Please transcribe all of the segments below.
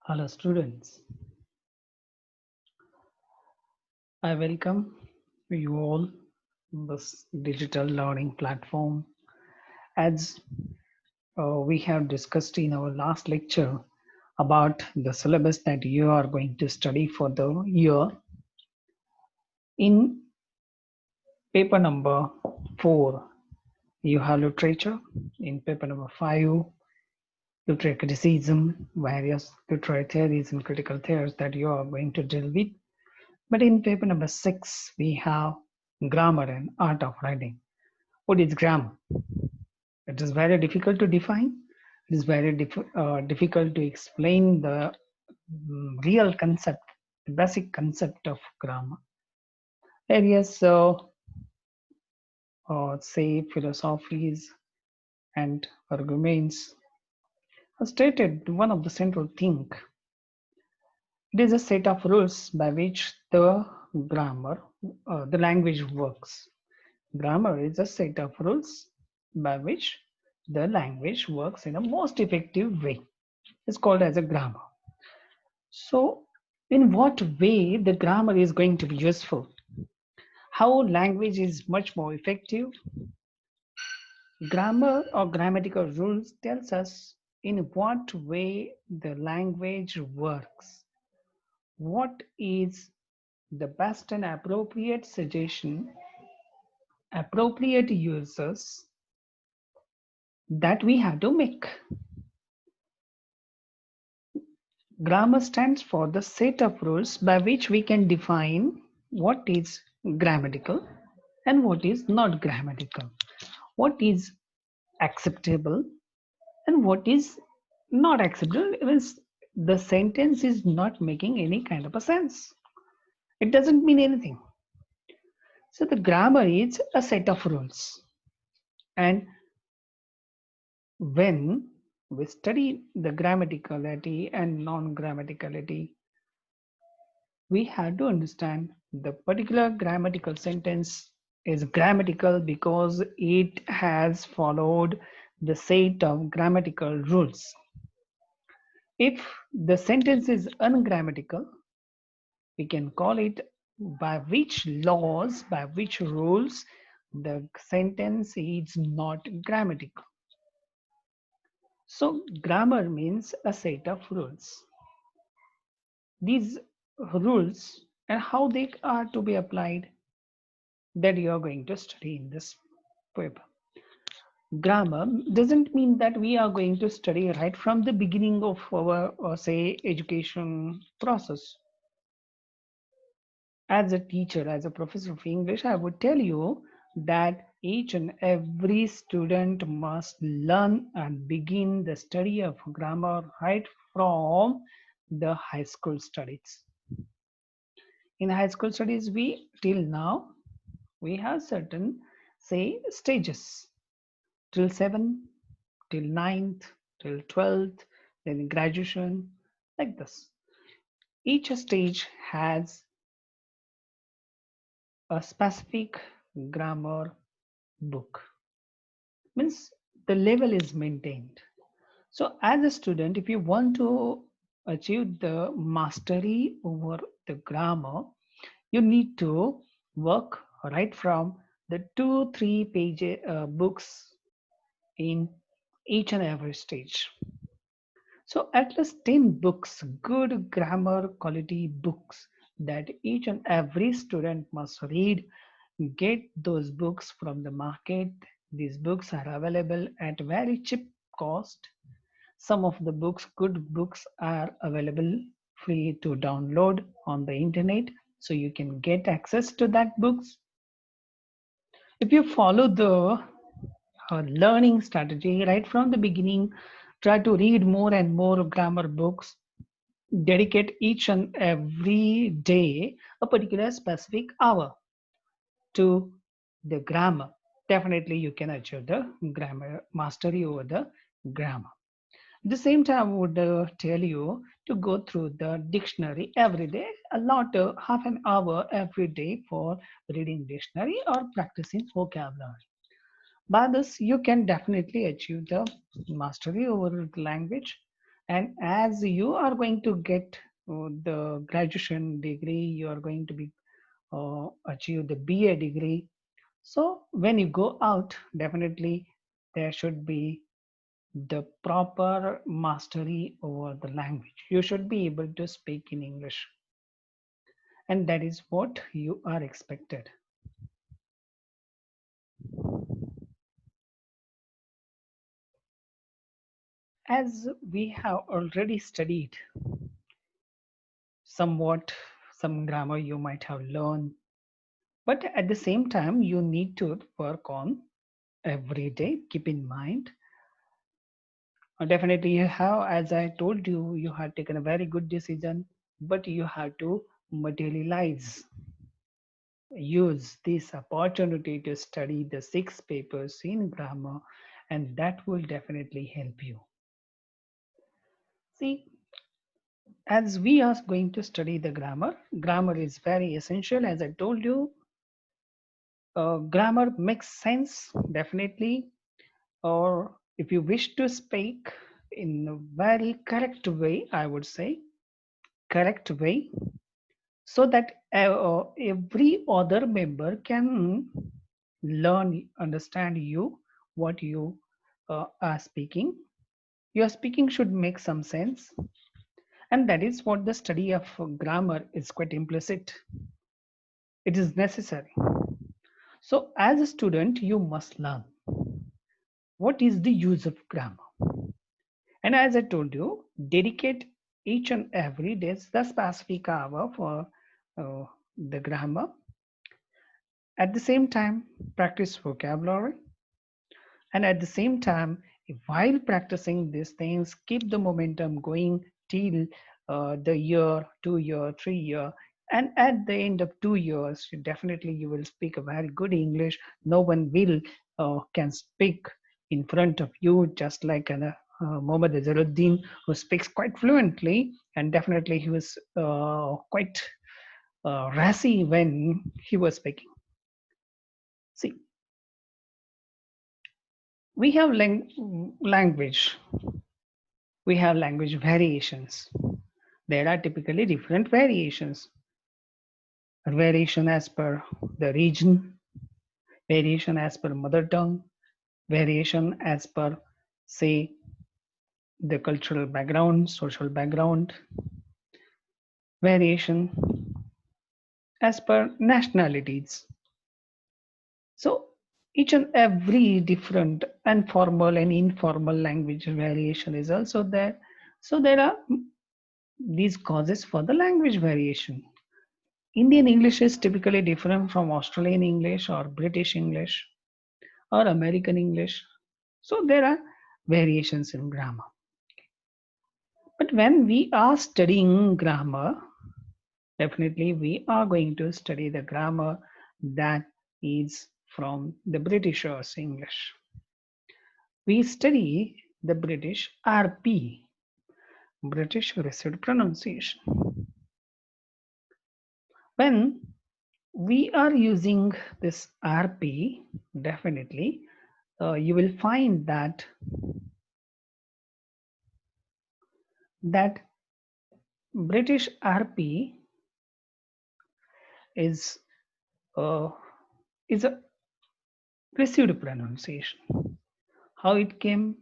Hello students, I welcome you all this digital learning platform. As we have discussed in our last lecture about the syllabus that you are going to study for the year, in paper number 4 you have literature, in paper number 5 literary criticism, various literary theories and critical theories that you are going to deal with. But in paper number 6, we have grammar and art of writing. What is grammar? It is very difficult to define. It is very difficult to explain the real concept, the basic concept of grammar. Various, say, philosophies and arguments have stated one of the central thing. It is a set of rules by which the language works. Grammar is a set of rules by which the language works in a most effective way. It's called as a grammar. So, in what way the grammar is going to be useful? How language is much more effective? Grammar or grammatical rules tells us in what way the language works. What is the best and appropriate suggestion, appropriate uses that we have to make. Grammar stands for the set of rules by which we can define what is grammatical and what is not grammatical, what is acceptable and what is not acceptable. Means the sentence is not making any kind of a sense. It doesn't mean anything. So the grammar is a set of rules. And when we study the grammaticality and non-grammaticality, we have to understand the particular grammatical sentence is grammatical because it has followed the set of grammatical rules. If the sentence is ungrammatical, we can call it by which laws, by which rules the sentence is not grammatical. So grammar means a set of rules. These rules and how they are to be applied, that you are going to study in this paper. Grammar doesn't mean that we are going to study right from the beginning of our, say, education process. As a teacher, as a professor of English, I would tell you that each and every student must learn and begin the study of grammar right from the high school studies. In high school studies, we till now we have certain, say, stages till 7, till 9th, till 12th, then graduation, like this. Each stage has a specific grammar book. Means the level is maintained. So as a student, if you want to achieve the mastery over the grammar, you need to work right from the 2-3 page books in each and every stage. So at least 10 books, good grammar quality books that each and every student must read. Get those books from the market. These books are available at very cheap cost. Some of the books, good books, are available free to download on the internet, so you can get access to that books. If you follow the learning strategy right from the beginning, try to read more and more grammar books, dedicate each and every day a particular specific hour to the grammar, definitely you can achieve the grammar mastery over the grammar. At the same time, I would tell you to go through the dictionary every day, a lot, half an hour every day for reading dictionary or practicing vocabulary. By this, you can definitely achieve the mastery over the language. And as you are going to get the graduation degree, you are going to be achieve the BA degree. So when you go out, definitely there should be the proper mastery over the language. You should be able to speak in English, and that is what you are expected. As we have already studied somewhat, some grammar you might have learned, but at the same time you need to work on every day. Keep in mind, definitely you have, as I told you, you had taken a very good decision, but you have to materialize, use this opportunity to study the 6 papers in grammar, and that will definitely help you. See, as we are going to study the grammar, grammar is very essential. As I told you, grammar makes sense, definitely. Or if you wish to speak in a very correct way, I would say, correct way, so that every other member can learn, understand you, what you are speaking. Your speaking should make some sense, and that is what the study of grammar is quite implicit. It is necessary. So, as a student, you must learn what is the use of grammar. And as I told you, dedicate each and every day the specific hour for the grammar. At the same time, practice vocabulary. And at the same time, while practicing these things, keep the momentum going till the year, 2 year, 3 year. And at the end of 2 years, definitely you will speak a very good English. No one will can speak in front of you, just like Mohammad Azharuddin, who speaks quite fluently, and definitely he was quite racy when he was speaking. See, we have language. We have language variations. There are typically different variations. Variation as per the region, variation as per mother tongue, variation as per, say, the cultural background, social background, variation as per nationalities. So each and every different and formal and informal language variation is also there. So there are these causes for the language variation. Indian English is typically different from Australian English or British English or American English. So there are variations in grammar. But when we are studying grammar, definitely we are going to study the grammar that is from the Britishers' English. We study the British RP, British Received Pronunciation. When we are using this RP, definitely you will find that British RP is uh, is a received pronunciation. How it came?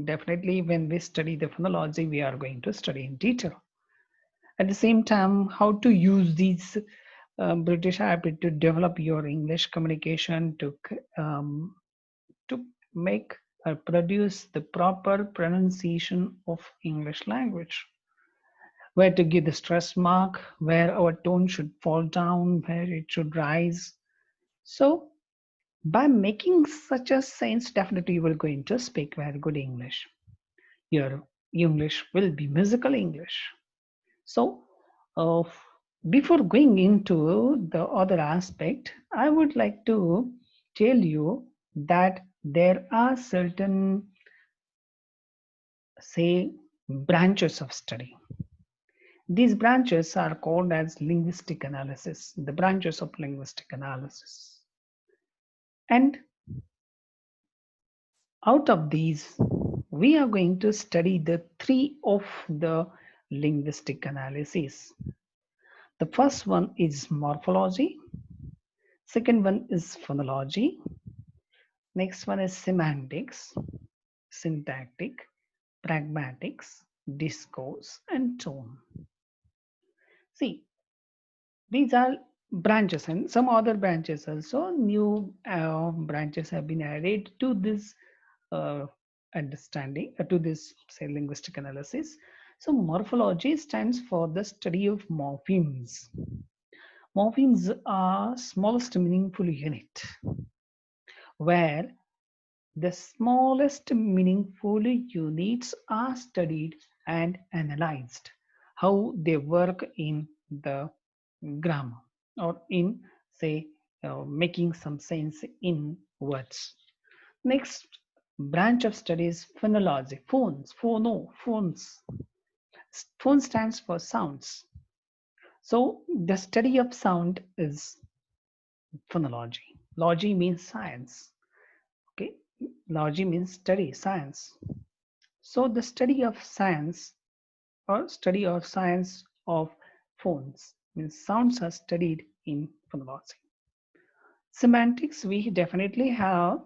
Definitely, when we study the phonology, we are going to study in detail. At the same time, how to use these British RP to develop your English communication to make or produce the proper pronunciation of English language. Where to give the stress mark, where our tone should fall down, where it should rise. So by making such a sense, definitely you will going to speak very good English. Your English will be musical English. So uh, before going into the other aspect, I would like to tell you that there are certain, say, branches of study. These branches are called as linguistic analysis, the branches of linguistic analysis. And out of these, we are going to study the three of the linguistic analysis. The first one is morphology, second one is phonology, next one is semantics, syntactic, pragmatics, discourse, and tone. See, these are branches and some other branches also. New branches have been added to this uh, understanding, to this say linguistic analysis. So morphology stands for the study of morphemes. Morphemes are smallest meaningful unit where the smallest meaningful units are studied and analyzed, how they work in the grammar or in, say, making some sense in words. Next branch of study is phonology, phones. Phone stands for sounds. So the study of sound is phonology. Logy means science. Okay, logy means study, science. So the study of science or study or science of phones means sounds are studied in phonology. Semantics, we definitely have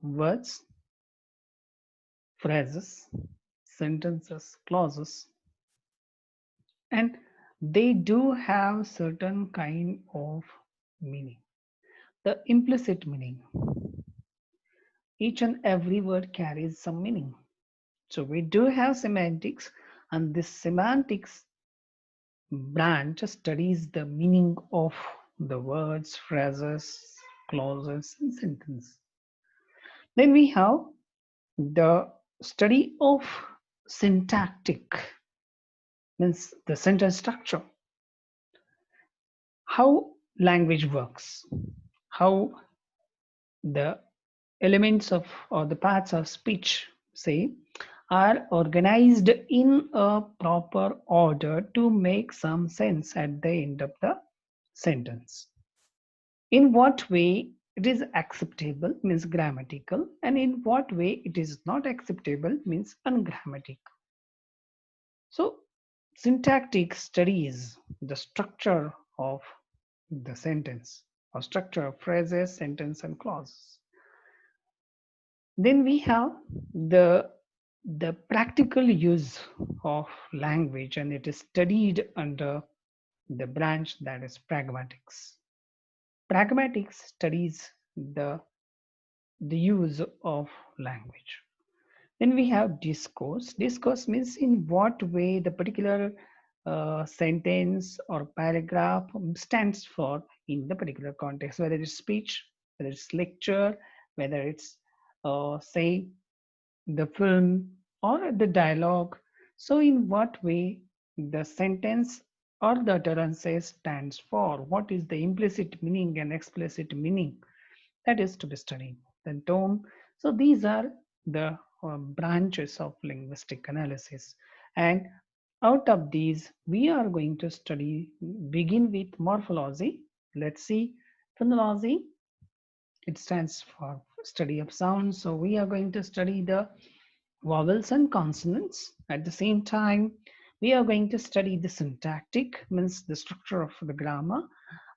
words, phrases, sentences, clauses, and they do have certain kind of meaning. The implicit meaning. Each and every word carries some meaning. So we do have semantics, and this semantics branch studies the meaning of the words, phrases, clauses, and sentences. Then we have the study of syntactic, means the sentence structure, how language works, how the elements of or the parts of speech, say, are organized in a proper order to make some sense at the end of the sentence. In what way it is acceptable means grammatical, and in what way it is not acceptable means ungrammatical. So syntactic studies the structure of the sentence or structure of phrases, sentence, and clauses. Then we have the practical use of language, and it is studied under the branch that is pragmatics. Pragmatics studies the use of language. Then we have discourse. Discourse means in what way the particular sentence or paragraph stands for in the particular context, whether it's speech, whether it's lecture, whether it's, say, the film or the dialogue. So, in what way the sentence or the utterance stands for, what is the implicit meaning and explicit meaning, that is to be studied. Then tone. So these are the branches of linguistic analysis, and out of these we are going to study, begin with morphology. Let's see. Phonology, it stands for study of sound, so we are going to study the vowels and consonants. At the same time, we are going to study the syntactic, means the structure of the grammar.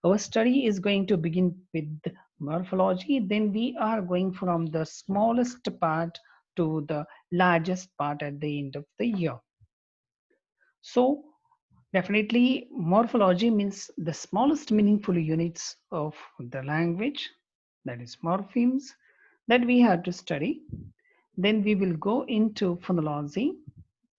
Our study is going to begin with morphology, then we are going from the smallest part to the largest part at the end of the year. So definitely morphology means the smallest meaningful units of the language, that is morphemes, that we have to study. Then we will go into phonology,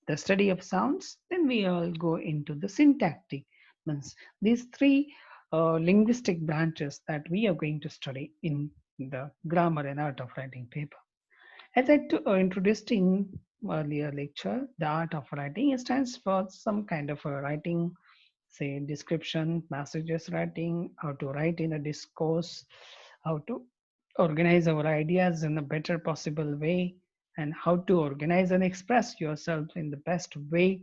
the study of sounds. Then we all go into the syntactic, means these three linguistic branches that we are going to study in the grammar and art of writing paper. As I introduced in earlier lecture, the art of writing stands for some kind of a writing, say description, messages writing, how to write in a discourse, how to organize our ideas in the better possible way, and how to organize and express yourself in the best way.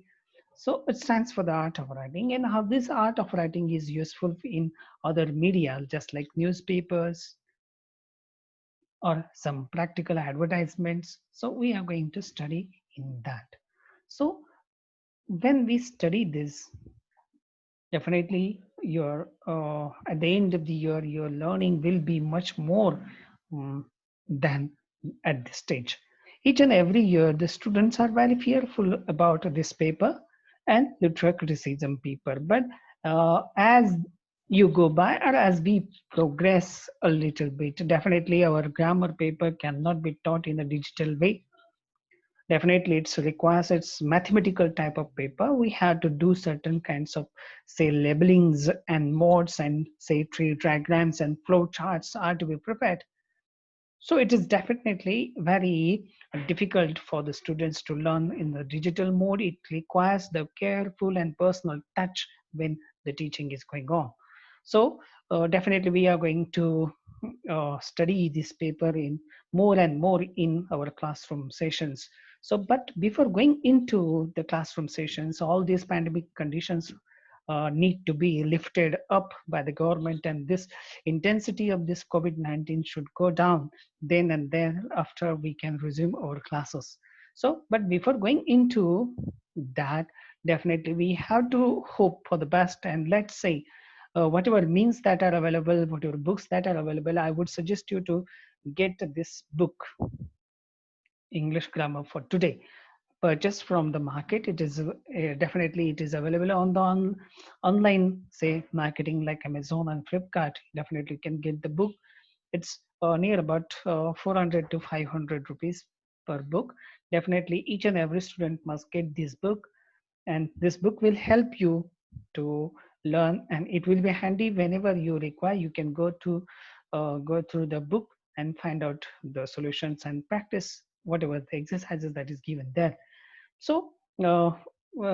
So it stands for the art of writing, and how this art of writing is useful in other media, just like newspapers, or some practical advertisements. So we are going to study in that. So when we study this, definitely your at the end of the year your learning will be much more um, than at this stage. Each and every year the students are very fearful about this paper and literary criticism paper, but as you go by or as we progress a little bit, definitely our grammar paper cannot be taught in a digital way. Definitely it requires its mathematical type of paper. We have to do certain kinds of say labelings and modes and say tree diagrams and flow charts are to be prepared. So it is definitely very difficult for the students to learn in the digital mode. It requires the careful and personal touch when the teaching is going on. So definitely we are going to study this paper in more and more in our classroom sessions. So, but before going into the classroom sessions, all these pandemic conditions need to be lifted up by the government, and this intensity of this COVID-19 should go down then and then after we can resume our classes. So, but before going into that, definitely we have to hope for the best, and let's say whatever means that are available, whatever books that are available, I would suggest you to get this book, English Grammar for Today, purchased from the market. It is definitely it is available on the online say marketing like Amazon and Flipkart. Definitely you can get the book. It's near about 400 to 500 rupees per book. Definitely each and every student must get this book, and this book will help you to learn, and it will be handy whenever you require. You can go through the book and find out the solutions and practice whatever the exercises that is given there. So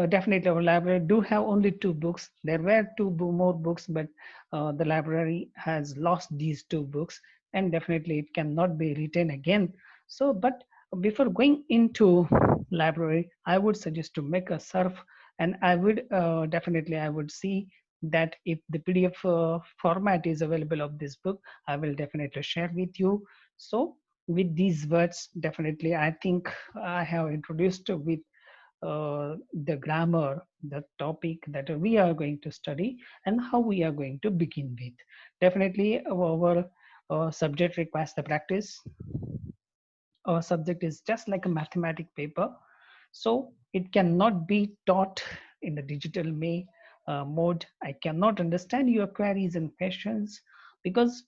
definitely our library do have only two books. There were more books, but the library has lost these two books, and definitely it cannot be written again. So, but before going into library, I would suggest to make a surf, and I would definitely I would see that if the PDF format is available of this book, I will definitely share with you. So with these words, definitely I think I have introduced with the grammar, the topic that we are going to study, and how we are going to begin with. Definitely, our subject requires the practice. Our subject is just like a mathematic paper, so it cannot be taught in the digital mode. I cannot understand your queries and questions because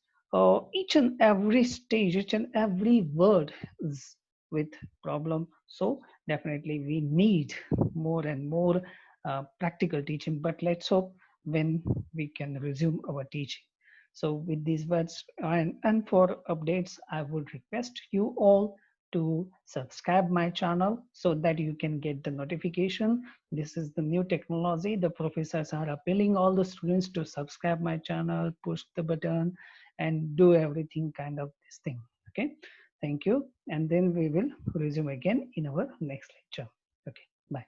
each and every stage, each and every word is with problem. So definitely we need more and more practical teaching, but let's hope when we can resume our teaching. So with these words, and for updates, I would request you all to subscribe my channel so that you can get the notification. This is the new technology. The professors are appealing all the students to subscribe my channel, push the button, and do everything kind of this thing. Okay, thank you, and then we will resume again in our next lecture. Okay, bye.